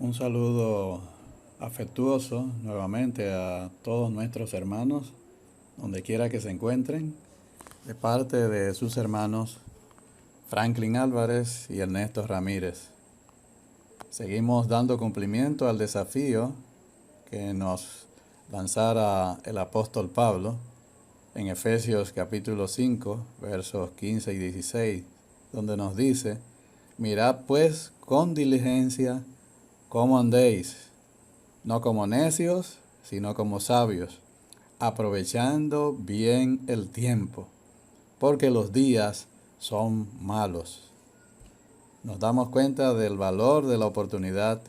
Un saludo afectuoso nuevamente a todos nuestros hermanos, donde quiera que se encuentren, de parte de sus hermanos Franklin Álvarez y Ernesto Ramírez. Seguimos dando cumplimiento al desafío que nos lanzara el apóstol Pablo en Efesios capítulo 5, versos 15 y 16, donde nos dice: mirad pues con diligencia cómo andéis, no como necios, sino como sabios, aprovechando bien el tiempo, porque los días son malos. Nos damos cuenta del valor de la oportunidad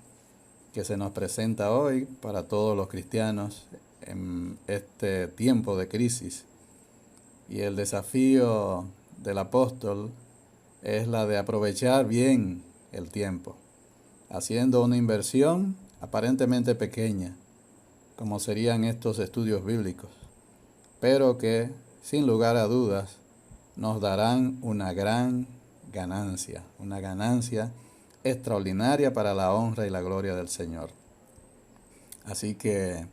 que se nos presenta hoy para todos los cristianos en este tiempo de crisis. Y el desafío del apóstol es la de aprovechar bien el tiempo, haciendo una inversión aparentemente pequeña, como serían estos estudios bíblicos, pero que, sin lugar a dudas, nos darán una ganancia extraordinaria para la honra y la gloria del Señor. Así que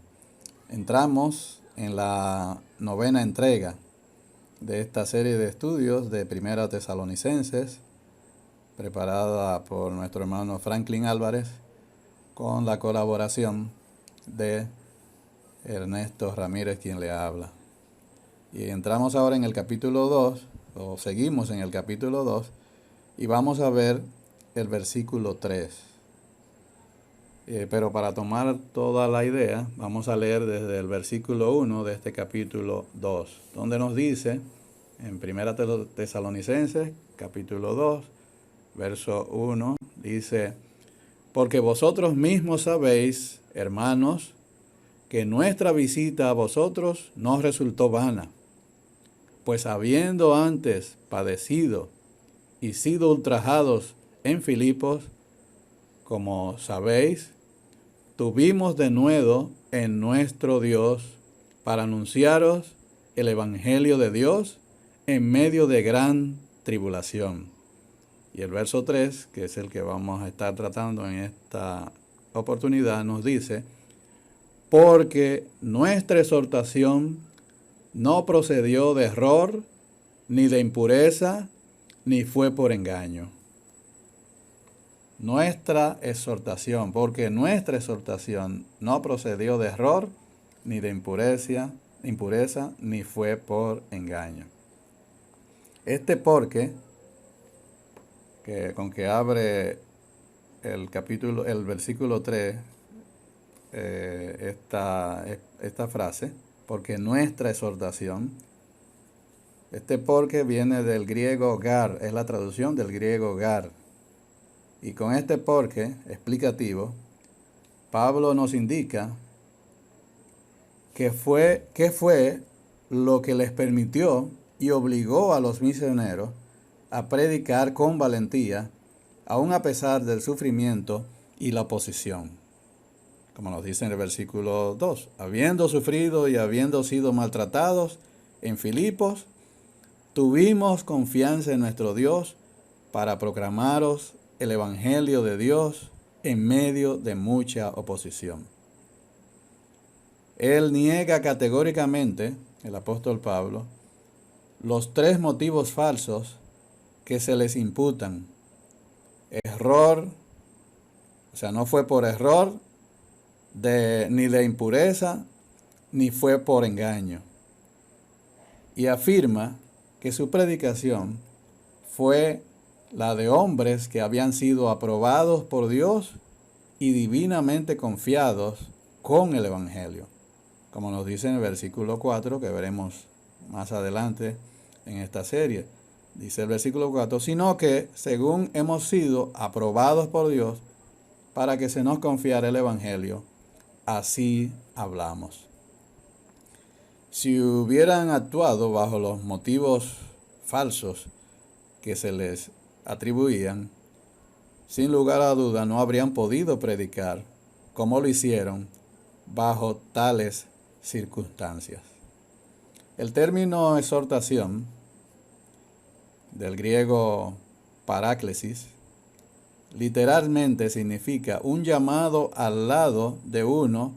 entramos en la 9ª entrega de esta serie de estudios de Primera Tesalonicenses, preparada por nuestro hermano Franklin Álvarez, con la colaboración de Ernesto Ramírez, quien le habla. Y entramos ahora en el capítulo 2, o seguimos en el capítulo 2, y vamos a ver el versículo 3. Pero para tomar toda la idea, vamos a leer desde el versículo 1 de este capítulo 2, donde nos dice, en Primera Tesalonicenses, capítulo 2, verso 1, dice: porque vosotros mismos sabéis, hermanos, que nuestra visita a vosotros no resultó vana, pues habiendo antes padecido y sido ultrajados en Filipos, como sabéis, tuvimos denuedo en nuestro Dios para anunciaros el Evangelio de Dios en medio de gran tribulación. Y el verso 3, que es el que vamos a estar tratando en esta oportunidad, nos dice: porque nuestra exhortación no procedió de error, ni de impureza, ni fue por engaño. Nuestra exhortación, porque nuestra exhortación no procedió de error, ni de impureza, ni fue por engaño. Este porque, con que abre el versículo 3, esta frase, porque nuestra exhortación, este porque viene del griego gar, es la traducción del griego gar. Y con este porque explicativo, Pablo nos indica qué fue lo que les permitió y obligó a los misioneros a predicar con valentía, aun a pesar del sufrimiento y la oposición. Como nos dice en el versículo 2, habiendo sufrido y habiendo sido maltratados en Filipos, tuvimos confianza en nuestro Dios para proclamaros el Evangelio de Dios en medio de mucha oposición. Él niega categóricamente, el apóstol Pablo, los 3 motivos falsos que se les imputan. Error, o sea, no fue por error, ni de impureza, ni fue por engaño. Y afirma que su predicación fue la de hombres que habían sido aprobados por Dios y divinamente confiados con el Evangelio. Como nos dice en el versículo 4, que veremos más adelante en esta serie. Dice el versículo 4, sino que según hemos sido aprobados por Dios para que se nos confiara el Evangelio, así hablamos. Si hubieran actuado bajo los motivos falsos que se les atribuían, sin lugar a duda no habrían podido predicar como lo hicieron bajo tales circunstancias. El término exhortación, del griego paráclesis, literalmente significa un llamado al lado de uno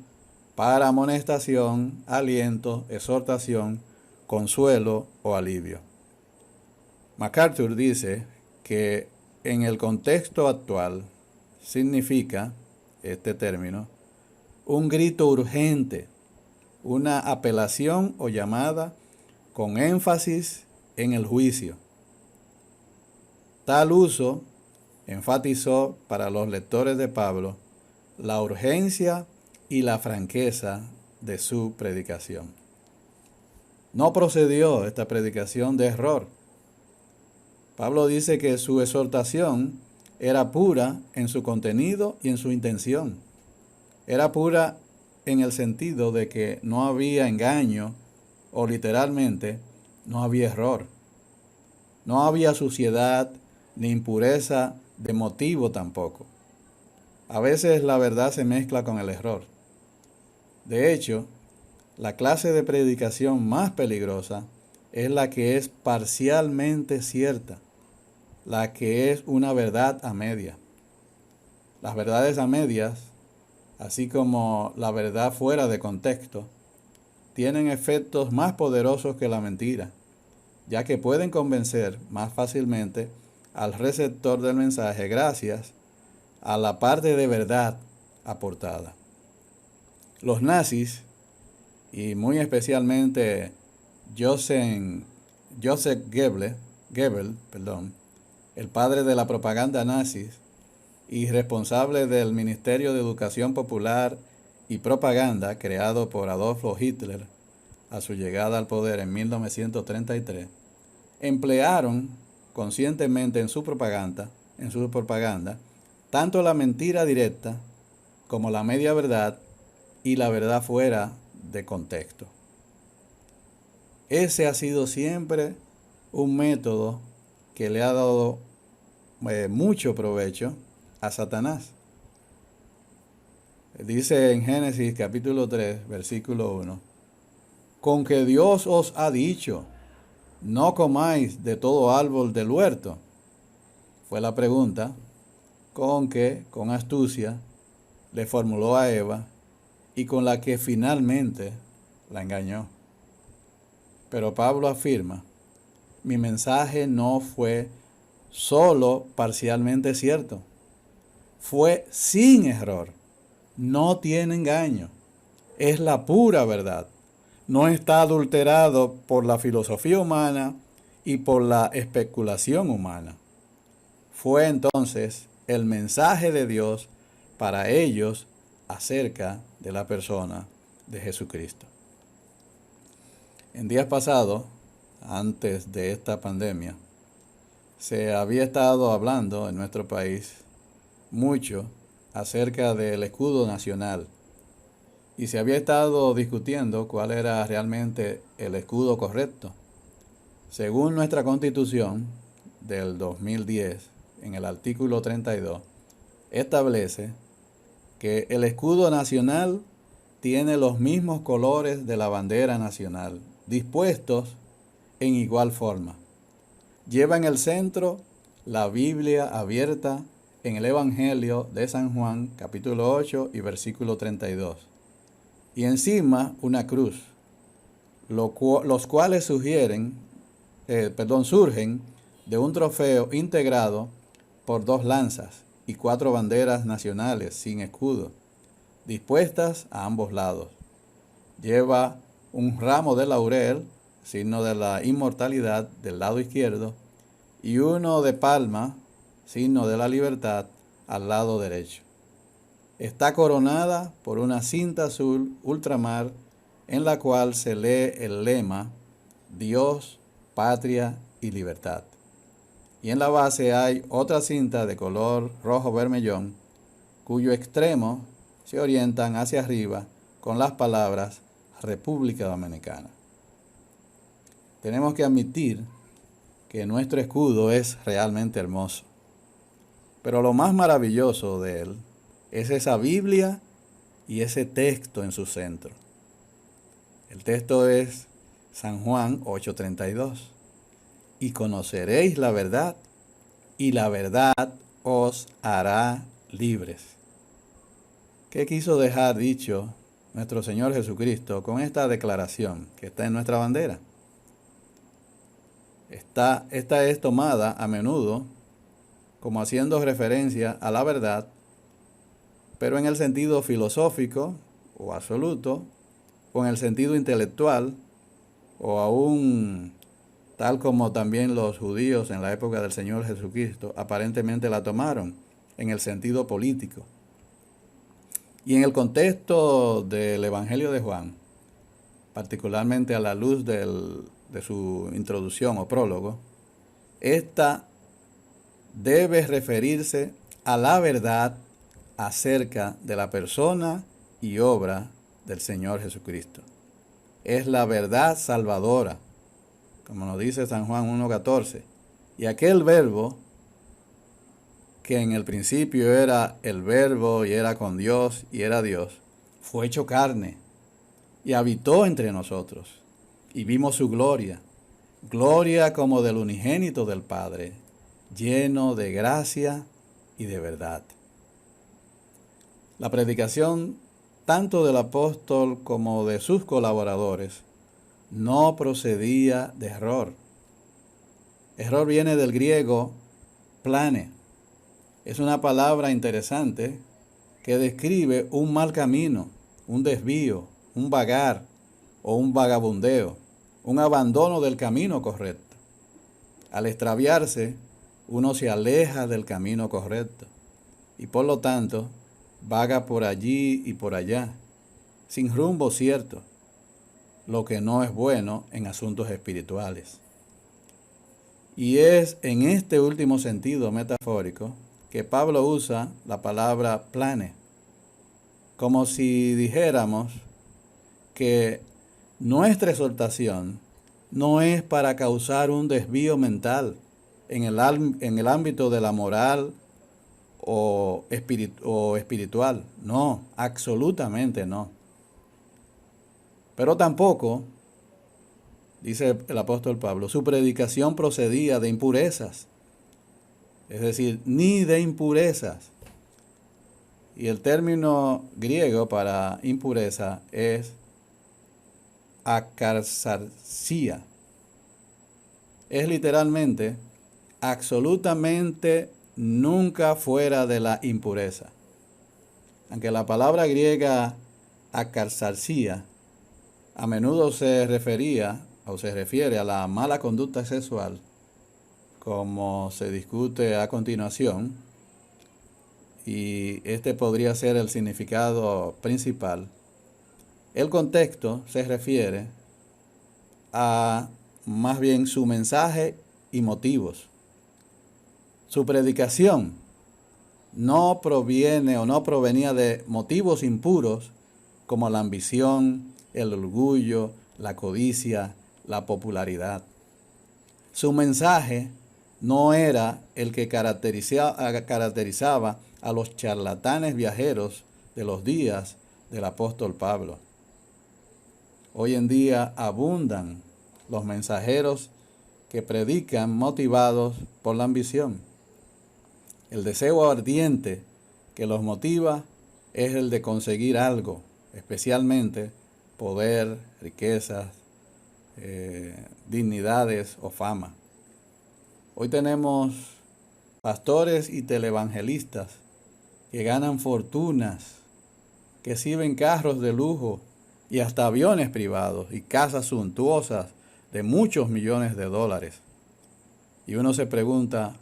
para amonestación, aliento, exhortación, consuelo o alivio. MacArthur dice que en el contexto actual significa, este término, un grito urgente, una apelación o llamada con énfasis en el juicio. Tal uso enfatizó para los lectores de Pablo la urgencia y la franqueza de su predicación. No procedió esta predicación de error. Pablo dice que su exhortación era pura en su contenido y en su intención. Era pura en el sentido de que no había engaño o literalmente no había error. No había suciedad ni impureza de motivo tampoco. A veces la verdad se mezcla con el error. De hecho, la clase de predicación más peligrosa es la que es parcialmente cierta, la que es una verdad a media. Las verdades a medias, así como la verdad fuera de contexto, tienen efectos más poderosos que la mentira, ya que pueden convencer más fácilmente al receptor del mensaje gracias a la parte de verdad aportada. Los nazis, y muy especialmente Joseph Goebbels, el padre de la propaganda nazi y responsable del Ministerio de Educación Popular y Propaganda creado por Adolfo Hitler a su llegada al poder en 1933, emplearon conscientemente en su propaganda tanto la mentira directa como la media verdad y la verdad fuera de contexto. Ese ha sido siempre un método que le ha dado mucho provecho a Satanás. Dice en Génesis capítulo 3, versículo 1, con que Dios os ha dicho, no comáis de todo árbol del huerto. Fue la pregunta con que, con astucia, le formuló a Eva y con la que finalmente la engañó. Pero Pablo afirma, mi mensaje no fue solo parcialmente cierto, fue sin error, no tiene engaño, es la pura verdad, no está adulterado por la filosofía humana y por la especulación humana. Fue entonces el mensaje de Dios para ellos acerca de la persona de Jesucristo. En días pasados, antes de esta pandemia, se había estado hablando en nuestro país mucho acerca del escudo nacional y se había estado discutiendo cuál era realmente el escudo correcto. Según nuestra Constitución del 2010, en el artículo 32, establece que el escudo nacional tiene los mismos colores de la bandera nacional, dispuestos en igual forma. Lleva en el centro la Biblia abierta en el Evangelio de San Juan, capítulo 8 y versículo 32. Y encima una cruz, los cuales surgen de un trofeo integrado por 2 lanzas y 4 banderas nacionales sin escudo, dispuestas a ambos lados. Lleva un ramo de laurel, signo de la inmortalidad, del lado izquierdo, y uno de palma, signo de la libertad, al lado derecho. Está coronada por una cinta azul ultramar en la cual se lee el lema Dios, patria y libertad. Y en la base hay otra cinta de color rojo vermellón, cuyo extremo se orientan hacia arriba con las palabras República Dominicana. Tenemos que admitir que nuestro escudo es realmente hermoso, pero lo más maravilloso de él es esa Biblia y ese texto en su centro. El texto es San Juan 8:32. Y conoceréis la verdad, y la verdad os hará libres. ¿Qué quiso dejar dicho nuestro Señor Jesucristo con esta declaración que está en nuestra bandera? Esta es tomada a menudo como haciendo referencia a la verdad, pero en el sentido filosófico o absoluto, o en el sentido intelectual, o aún tal como también los judíos en la época del Señor Jesucristo aparentemente la tomaron, en el sentido político. Y en el contexto del Evangelio de Juan, particularmente a la luz de su introducción o prólogo, esta debe referirse a la verdad acerca de la persona y obra del Señor Jesucristo. Es la verdad salvadora, como nos dice San Juan 1:14. Y aquel verbo, que en el principio era el verbo y era con Dios y era Dios, fue hecho carne y habitó entre nosotros. Y vimos su gloria, gloria como del unigénito del Padre, lleno de gracia y de verdad. La predicación tanto del apóstol como de sus colaboradores no procedía de error. Error viene del griego plane. Es una palabra interesante que describe un mal camino, un desvío, un vagar o un vagabundeo, un abandono del camino correcto. Al extraviarse, uno se aleja del camino correcto y por lo tanto vaga por allí y por allá, sin rumbo cierto, lo que no es bueno en asuntos espirituales. Y es en este último sentido metafórico que Pablo usa la palabra plane, como si dijéramos que nuestra exhortación no es para causar un desvío mental en el ámbito de la moral o espiritual. No, absolutamente no. Pero tampoco, dice el apóstol Pablo, su predicación procedía de impurezas. Es decir, ni de impurezas. Y el término griego para impureza es akarsarsia. Es literalmente absolutamente nunca fuera de la impureza. Aunque la palabra griega akarsarsia a menudo se refería o se refiere a la mala conducta sexual, como se discute a continuación, y este podría ser el significado principal. El contexto se refiere a más bien su mensaje y motivos. Su predicación no proviene o no provenía de motivos impuros como la ambición, el orgullo, la codicia, la popularidad. Su mensaje no era el que caracterizaba a los charlatanes viajeros de los días del apóstol Pablo. Hoy en día abundan los mensajeros que predican motivados por la ambición. El deseo ardiente que los motiva es el de conseguir algo, especialmente poder, riquezas, dignidades o fama. Hoy tenemos pastores y televangelistas que ganan fortunas, que sirven carros de lujo y hasta aviones privados y casas suntuosas de muchos millones de dólares. Y uno se pregunta,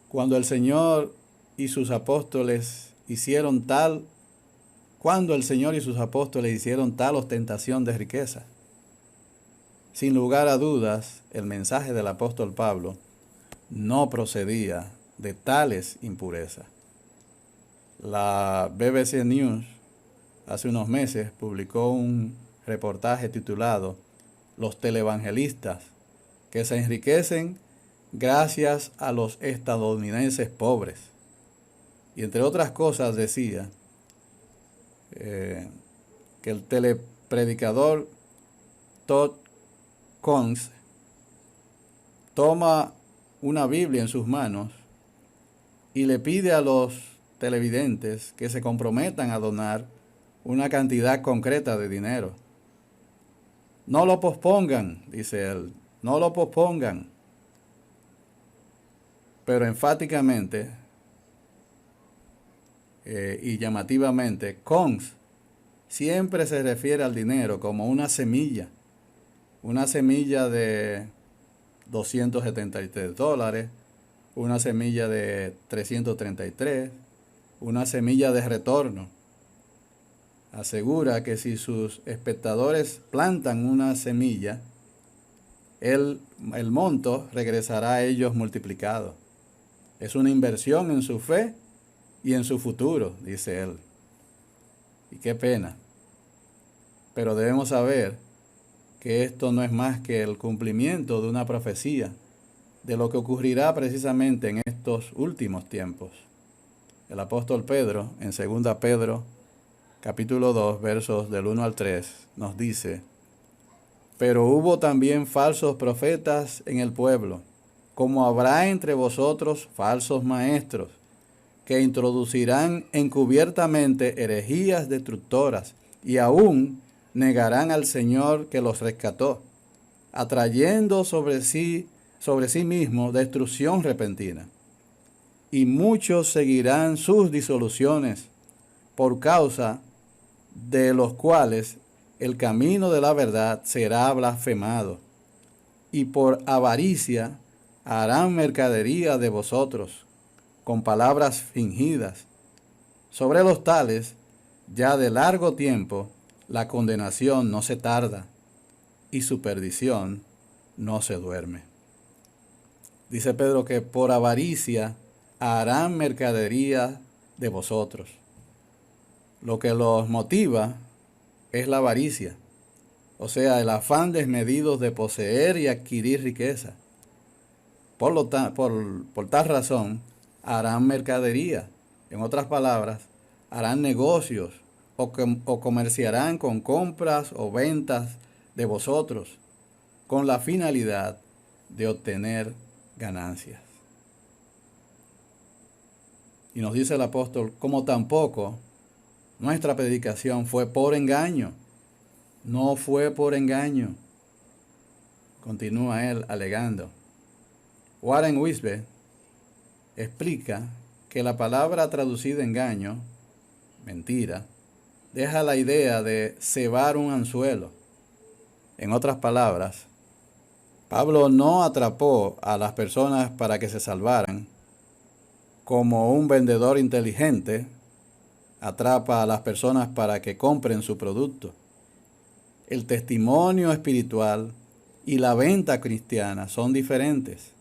cuando el Señor y sus apóstoles hicieron tal ostentación de riqueza. Sin lugar a dudas, el mensaje del apóstol Pablo no procedía de tales impurezas. La BBC News hace unos meses publicó un reportaje titulado "Los televangelistas que se enriquecen gracias a los estadounidenses pobres". Y entre otras cosas decía que el telepredicador Todd Combs toma una Biblia en sus manos y le pide a los televidentes que se comprometan a donar una cantidad concreta de dinero. No lo pospongan, dice él, no lo pospongan. Pero enfáticamente y llamativamente, Cons siempre se refiere al dinero como una semilla de $273, una semilla de 333, una semilla de retorno. Asegura que si sus espectadores plantan una semilla, el monto regresará a ellos multiplicado. Es una inversión en su fe y en su futuro, dice él. Y qué pena. Pero debemos saber que esto no es más que el cumplimiento de una profecía de lo que ocurrirá precisamente en estos últimos tiempos. El apóstol Pedro, en 2 Pedro, capítulo 2, versos del 1 al 3, nos dice: pero hubo también falsos profetas en el pueblo, como habrá entre vosotros falsos maestros, que introducirán encubiertamente herejías destructoras, y aún negarán al Señor que los rescató, atrayendo sobre sí mismo destrucción repentina. Y muchos seguirán sus disoluciones, por causa de los cuales el camino de la verdad será blasfemado, y por avaricia harán mercadería de vosotros, con palabras fingidas. Sobre los tales, ya de largo tiempo, la condenación no se tarda, y su perdición no se duerme. Dice Pedro que por avaricia harán mercadería de vosotros. Lo que los motiva es la avaricia, o sea, el afán desmedido de poseer y adquirir riqueza. Por tal razón, harán mercadería. En otras palabras, harán negocios o comerciarán con compras o ventas de vosotros, con la finalidad de obtener ganancias. Y nos dice el apóstol, como tampoco nuestra predicación fue por engaño. No fue por engaño. Continúa él alegando. Warren Wiersbe explica que la palabra traducida engaño, mentira, deja la idea de cebar un anzuelo. En otras palabras, Pablo no atrapó a las personas para que se salvaran, como un vendedor inteligente atrapa a las personas para que compren su producto. El testimonio espiritual y la venta cristiana son diferentes.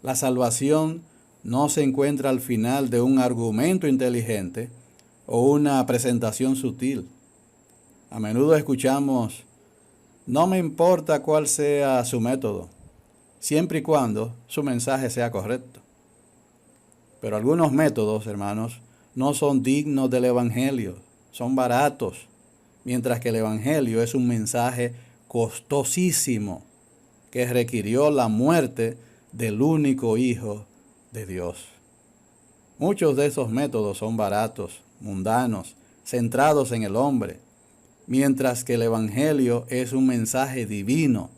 La salvación no se encuentra al final de un argumento inteligente o una presentación sutil. A menudo escuchamos: no me importa cuál sea su método, siempre y cuando su mensaje sea correcto. Pero algunos métodos, hermanos, no son dignos del Evangelio, son baratos, mientras que el Evangelio es un mensaje costosísimo que requirió la muerte del único Hijo de Dios. Muchos de esos métodos son baratos, mundanos, centrados en el hombre, mientras que el Evangelio es un mensaje divino,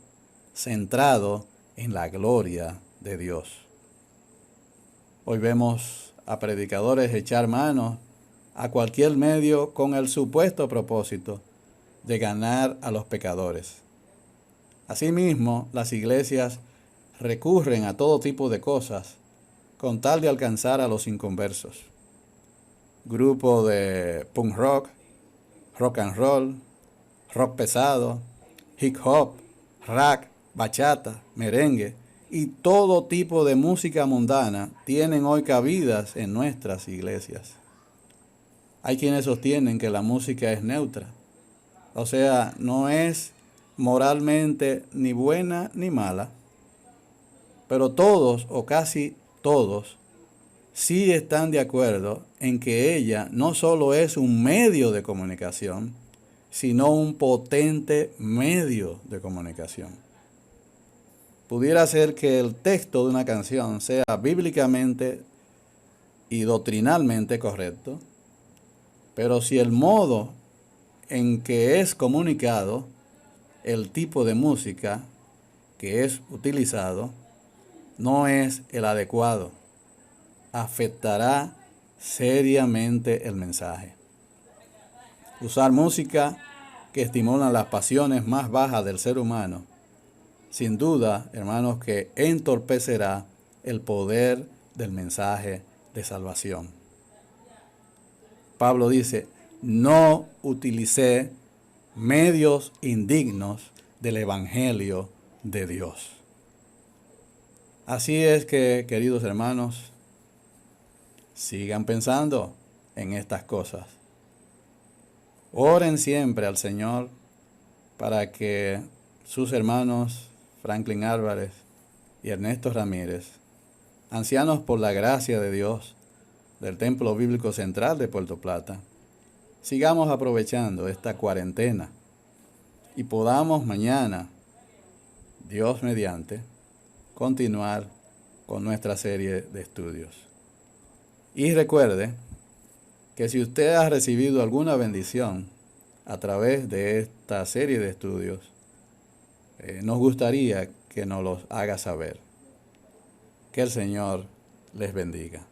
centrado en la gloria de Dios. Hoy vemos a predicadores echar mano a cualquier medio con el supuesto propósito de ganar a los pecadores. Asimismo, las iglesias recurren a todo tipo de cosas con tal de alcanzar a los inconversos. Grupo de punk rock, rock and roll, rock pesado, hip hop, rap, bachata, merengue y todo tipo de música mundana tienen hoy cabidas en nuestras iglesias. Hay quienes sostienen que la música es neutra, o sea, no es moralmente ni buena ni mala, pero todos o casi todos sí están de acuerdo en que ella no solo es un medio de comunicación, sino un potente medio de comunicación. Pudiera ser que el texto de una canción sea bíblicamente y doctrinalmente correcto, pero si el modo en que es comunicado, el tipo de música que es utilizado, no es el adecuado, afectará seriamente el mensaje. Usar música que estimula las pasiones más bajas del ser humano, sin duda, hermanos, que entorpecerá el poder del mensaje de salvación. Pablo dice, no utilicé medios indignos del Evangelio de Dios. Así es que, queridos hermanos, sigan pensando en estas cosas. Oren siempre al Señor para que sus hermanos Franklin Álvarez y Ernesto Ramírez, ancianos por la gracia de Dios del Templo Bíblico Central de Puerto Plata, sigamos aprovechando esta cuarentena y podamos mañana, Dios mediante, continuar con nuestra serie de estudios. Y recuerde que si usted ha recibido alguna bendición a través de esta serie de estudios, nos gustaría que nos los haga saber. Que el Señor les bendiga.